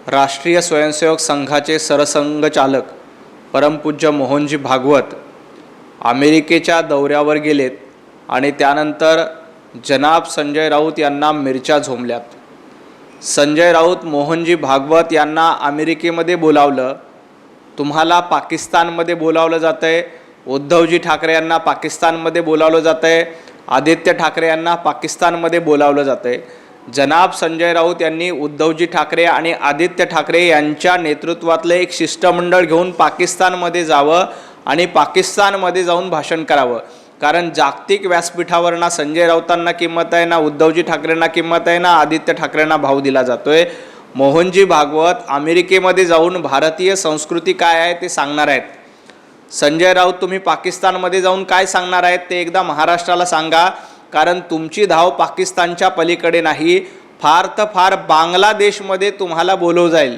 राष्ट्रीय स्वयंसेवक संघाचे सरसंघचालक परमपूज्य मोहनजी भागवत अमेरिकेच्या दौऱ्यावर गेलेत आणि त्यानंतर जनाब संजय राऊत यांना मिरच्या झोंबल्यात. संजय राऊत मोहनजी भागवत यांना अमेरिकेमध्ये बोलावलं, तुम्हाला पाकिस्तानमध्ये बोलावलं जातं आहे, उद्धवजी ठाकरे यांना पाकिस्तानमध्ये बोलावलं जातं आहे, आदित्य ठाकरे यांना पाकिस्तानमध्ये बोलावलं जातं आहे. जनाब संजय राऊत यांनी उद्धवजी ठाकरे आणि आदित्य ठाकरे यांच्या नेतृत्वातलं एक शिष्टमंडळ घेऊन पाकिस्तानमध्ये जावं आणि पाकिस्तानमध्ये जाऊन भाषण करावं. कारण जागतिक व्यासपीठावर ना संजय राऊतांना किंमत आहे, ना उद्धवजी ठाकरेंना किंमत आहे, ना आदित्य ठाकरेंना भाव दिला जातोय. मोहनजी भागवत अमेरिकेमध्ये जाऊन भारतीय संस्कृती काय आहे ते सांगणार आहेत. संजय राऊत तुम्ही पाकिस्तानमध्ये जाऊन काय सांगणार आहेत ते एकदा महाराष्ट्राला सांगा. कारण तुमची धाव पाकिस्तानच्या पलीकडे नाही, फार तर फार बांगलादेशमध्ये तुम्हाला बोलवलं जाईल.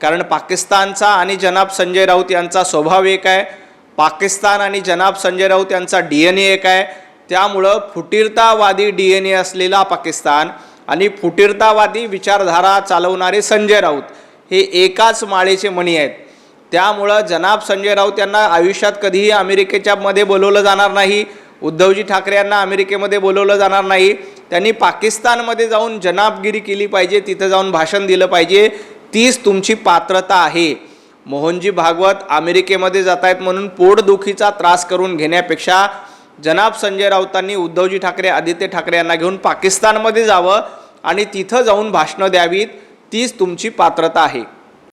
कारण पाकिस्तानचा आणि जनाब संजय राऊत यांचा स्वभाव एक आहे, पाकिस्तान आणि जनाब संजय राऊत यांचा DNA एक आहे. त्यामुळं फुटीरतावादी DNA असलेला पाकिस्तान आणि फुटीरतावादी विचारधारा चालवणारे संजय राऊत हे एकाच माळेचे मणी आहेत. त्यामुळं जनाब संजय राऊत यांना आयुष्यात कधीही अमेरिकेच्या मध्ये बोलवलं जाणार नाही, उद्धवजी ठाकरे यांना अमेरिकेमध्ये बोलवलं जाणार नाही. त्यांनी पाकिस्तानमध्ये जाऊन जनाबगिरी केली पाहिजे, तिथं जाऊन भाषण दिलं पाहिजे, तीच तुमची पात्रता आहे. मोहनजी भागवत अमेरिकेमध्ये जात आहेत म्हणून पोटदुखीचा त्रास करून घेण्यापेक्षा जनाब संजय राऊतांनी उद्धवजी ठाकरे आदित्य ठाकरे यांना घेऊन पाकिस्तानमध्ये जावं आणि तिथं जाऊन भाषणं द्यावीत, तीच तुमची पात्रता आहे.